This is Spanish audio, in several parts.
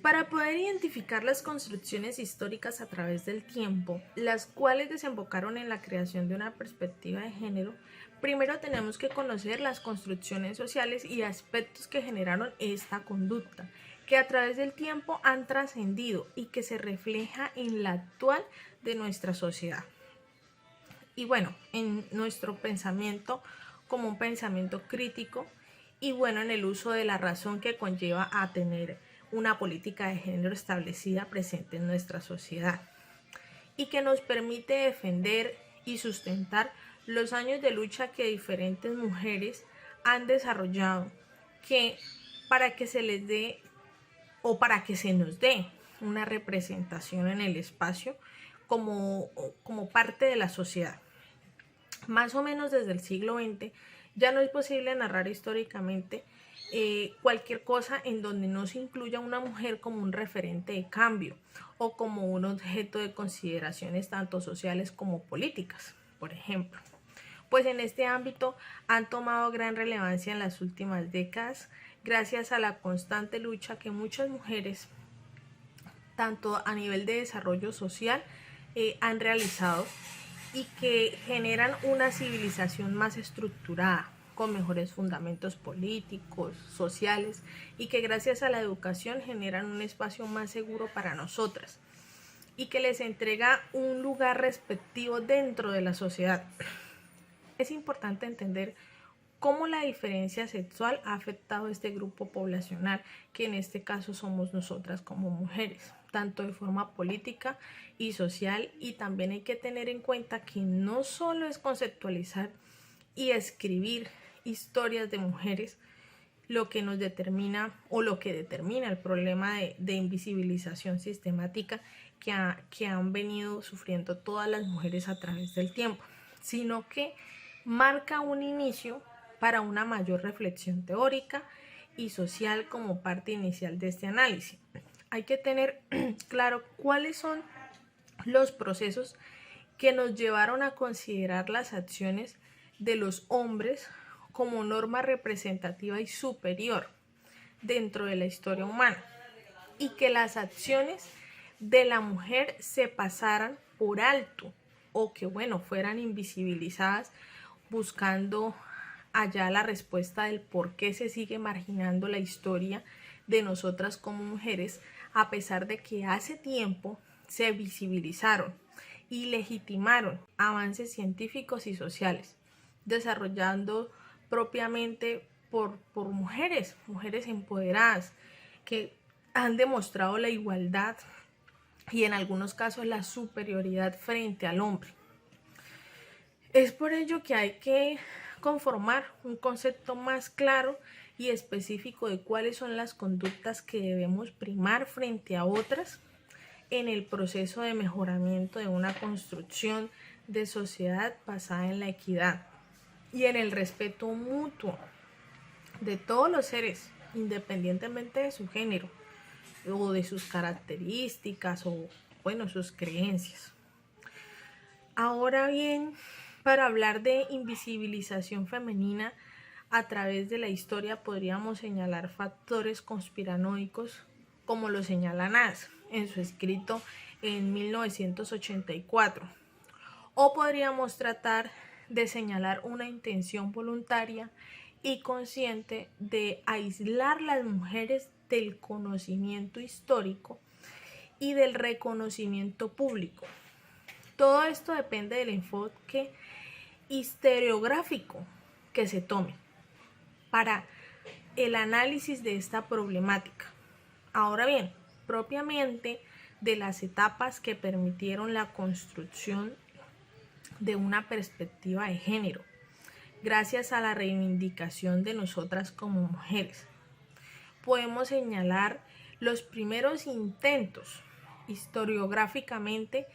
Para poder identificar las construcciones históricas a través del tiempo, las cuales desembocaron en la creación de una perspectiva de género, primero tenemos que conocer las construcciones sociales y aspectos que generaron esta conducta, que a través del tiempo han trascendido y que se refleja en la actual de nuestra sociedad. Y bueno, en nuestro pensamiento como un pensamiento crítico y bueno, en el uso de la razón que conlleva a tener una política de género establecida presente en nuestra sociedad y que nos permite defender y sustentar los años de lucha que diferentes mujeres han desarrollado que para que se les dé o para que se nos dé una representación en el espacio como parte de la sociedad. Más o menos desde el siglo XX ya no es posible narrar históricamente cualquier cosa en donde no se incluya una mujer como un referente de cambio o como un objeto de consideraciones tanto sociales como políticas, por ejemplo. Pues en este ámbito han tomado gran relevancia en las últimas décadas gracias a la constante lucha que muchas mujeres, tanto a nivel de desarrollo social, han realizado y que generan una civilización más estructurada, con mejores fundamentos políticos, sociales y que gracias a la educación generan un espacio más seguro para nosotras y que les entrega un lugar respectivo dentro de la sociedad. Es importante entender cómo la diferencia sexual ha afectado a este grupo poblacional, que en este caso somos nosotras como mujeres, tanto de forma política y social, y también hay que tener en cuenta que no solo es conceptualizar y escribir historias de mujeres lo que nos determina o lo que determina el problema de invisibilización sistemática que han venido sufriendo todas las mujeres a través del tiempo, sino que marca un inicio para una mayor reflexión teórica y social como parte inicial de este análisis. Hay que tener claro cuáles son los procesos que nos llevaron a considerar las acciones de los hombres como norma representativa y superior dentro de la historia humana y que las acciones de la mujer se pasaran por alto o que bueno, fueran invisibilizadas buscando allá la respuesta del por qué se sigue marginando la historia de nosotras como mujeres, a pesar de que hace tiempo se visibilizaron y legitimaron avances científicos y sociales, desarrollando propiamente por mujeres empoderadas que han demostrado la igualdad y en algunos casos la superioridad frente al hombre. Es por ello que hay que conformar un concepto más claro y específico de cuáles son las conductas que debemos primar frente a otras en el proceso de mejoramiento de una construcción de sociedad basada en la equidad y en el respeto mutuo de todos los seres, independientemente de su género o de sus características o, bueno, sus creencias. Ahora bien, para hablar de invisibilización femenina a través de la historia podríamos señalar factores conspiranoicos como lo señala Nas en su escrito en 1984. O podríamos tratar de señalar una intención voluntaria y consciente de aislar las mujeres del conocimiento histórico y del reconocimiento público. Todo esto depende del enfoque historiográfico que se tome para el análisis de esta problemática. Ahora bien, propiamente de las etapas que permitieron la construcción de una perspectiva de género, gracias a la reivindicación de nosotras como mujeres, podemos señalar los primeros intentos historiográficamente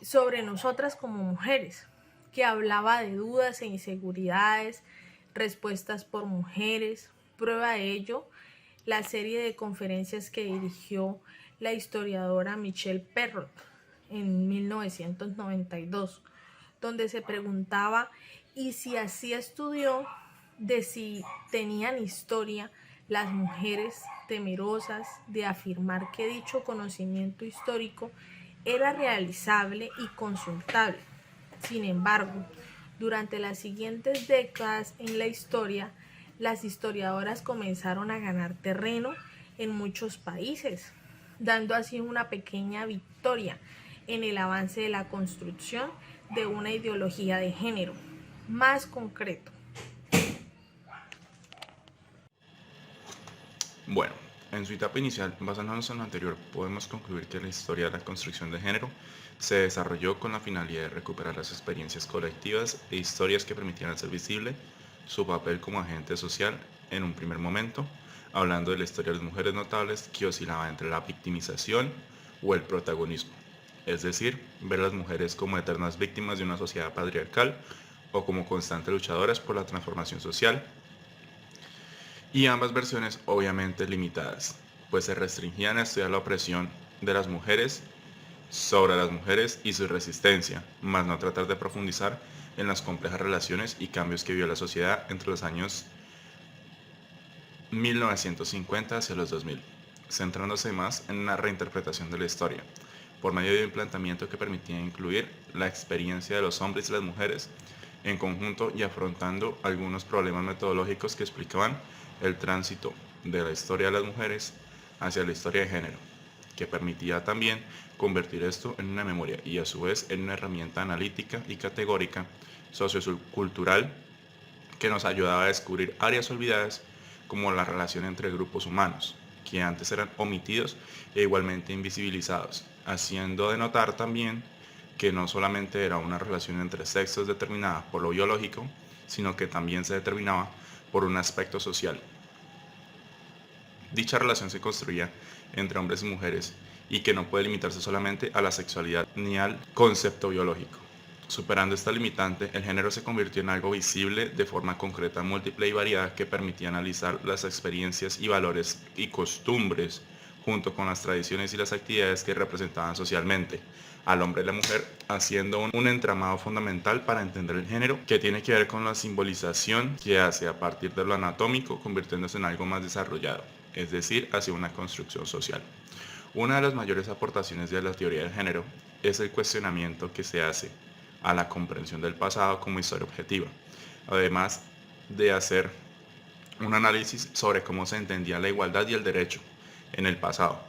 sobre nosotras como mujeres, que hablaba de dudas e inseguridades, respuestas por mujeres. Prueba de ello, la serie de conferencias que dirigió la historiadora Michelle Perrot en 1992, donde se preguntaba y si así estudió de si tenían historia las mujeres temerosas de afirmar que dicho conocimiento histórico era realizable y consultable. Sin embargo, durante las siguientes décadas en la historia, las historiadoras comenzaron a ganar terreno en muchos países, dando así una pequeña victoria en el avance de la construcción de una ideología de género más concreto. Bueno, en su etapa inicial, basándonos en lo anterior, podemos concluir que la historia de la construcción de género se desarrolló con la finalidad de recuperar las experiencias colectivas e historias que permitían hacer visible su papel como agente social en un primer momento, hablando de la historia de las mujeres notables que oscilaba entre la victimización o el protagonismo, es decir, ver a las mujeres como eternas víctimas de una sociedad patriarcal o como constantes luchadoras por la transformación social, y ambas versiones obviamente limitadas, pues se restringían a estudiar la opresión de las mujeres sobre las mujeres y su resistencia, más no tratar de profundizar en las complejas relaciones y cambios que vivió la sociedad entre los años 1950 hacia los 2000, centrándose más en una reinterpretación de la historia, por medio de un planteamiento que permitía incluir la experiencia de los hombres y las mujeres en conjunto y afrontando algunos problemas metodológicos que explicaban el tránsito de la historia de las mujeres hacia la historia de género, que permitía también convertir esto en una memoria y a su vez en una herramienta analítica y categórica sociocultural que nos ayudaba a descubrir áreas olvidadas como la relación entre grupos humanos, que antes eran omitidos e igualmente invisibilizados, haciendo de notar también que no solamente era una relación entre sexos determinada por lo biológico, sino que también se determinaba por un aspecto social. Dicha relación se construía entre hombres y mujeres y que no puede limitarse solamente a la sexualidad ni al concepto biológico. Superando esta limitante, el género se convirtió en algo visible de forma concreta, múltiple y variada que permitía analizar las experiencias y valores y costumbres junto con las tradiciones y las actividades que representaban socialmente al hombre y la mujer, haciendo un entramado fundamental para entender el género, que tiene que ver con la simbolización que hace a partir de lo anatómico, convirtiéndose en algo más desarrollado, es decir, hacia una construcción social. Una de las mayores aportaciones de la teoría del género es el cuestionamiento que se hace a la comprensión del pasado como historia objetiva, además de hacer un análisis sobre cómo se entendía la igualdad y el derecho en el pasado.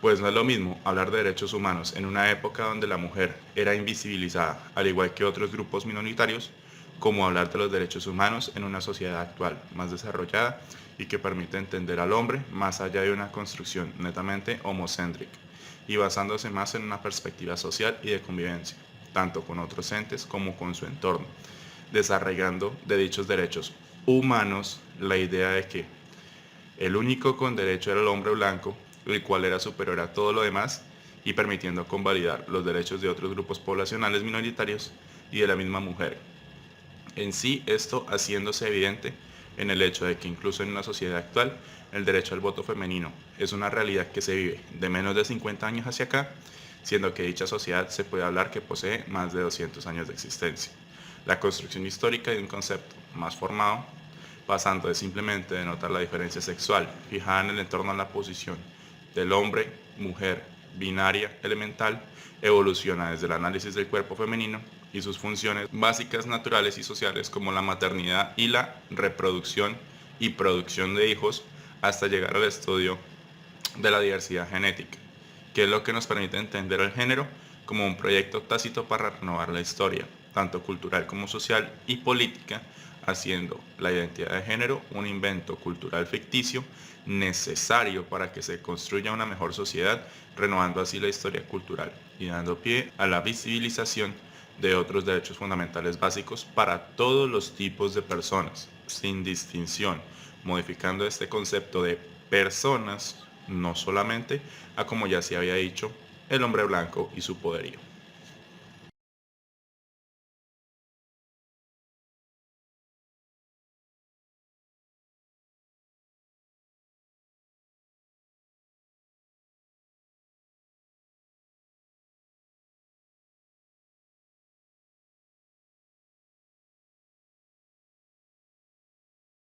Pues no es lo mismo hablar de derechos humanos en una época donde la mujer era invisibilizada, al igual que otros grupos minoritarios, como hablar de los derechos humanos en una sociedad actual más desarrollada y que permite entender al hombre más allá de una construcción netamente homocéntrica y basándose más en una perspectiva social y de convivencia, tanto con otros entes como con su entorno, desarraigando de dichos derechos humanos la idea de que el único con derecho era el hombre blanco, el cual era superior a todo lo demás, y permitiendo convalidar los derechos de otros grupos poblacionales minoritarios y de la misma mujer. En sí, esto haciéndose evidente en el hecho de que incluso en una sociedad actual, el derecho al voto femenino es una realidad que se vive de menos de 50 años hacia acá, siendo que dicha sociedad se puede hablar que posee más de 200 años de existencia. La construcción histórica de un concepto más formado, pasando de simplemente denotar la diferencia sexual fijada en el entorno a la posición del hombre, mujer, binaria, elemental, evoluciona desde el análisis del cuerpo femenino y sus funciones básicas, naturales y sociales como la maternidad y la reproducción y producción de hijos, hasta llegar al estudio de la diversidad genética, que es lo que nos permite entender el género como un proyecto tácito para renovar la historia, tanto cultural como social y política, haciendo la identidad de género un invento cultural ficticio necesario para que se construya una mejor sociedad, renovando así la historia cultural y dando pie a la visibilización de otros derechos fundamentales básicos para todos los tipos de personas, sin distinción, modificando este concepto de personas no solamente a, como ya se había dicho, el hombre blanco y su poderío.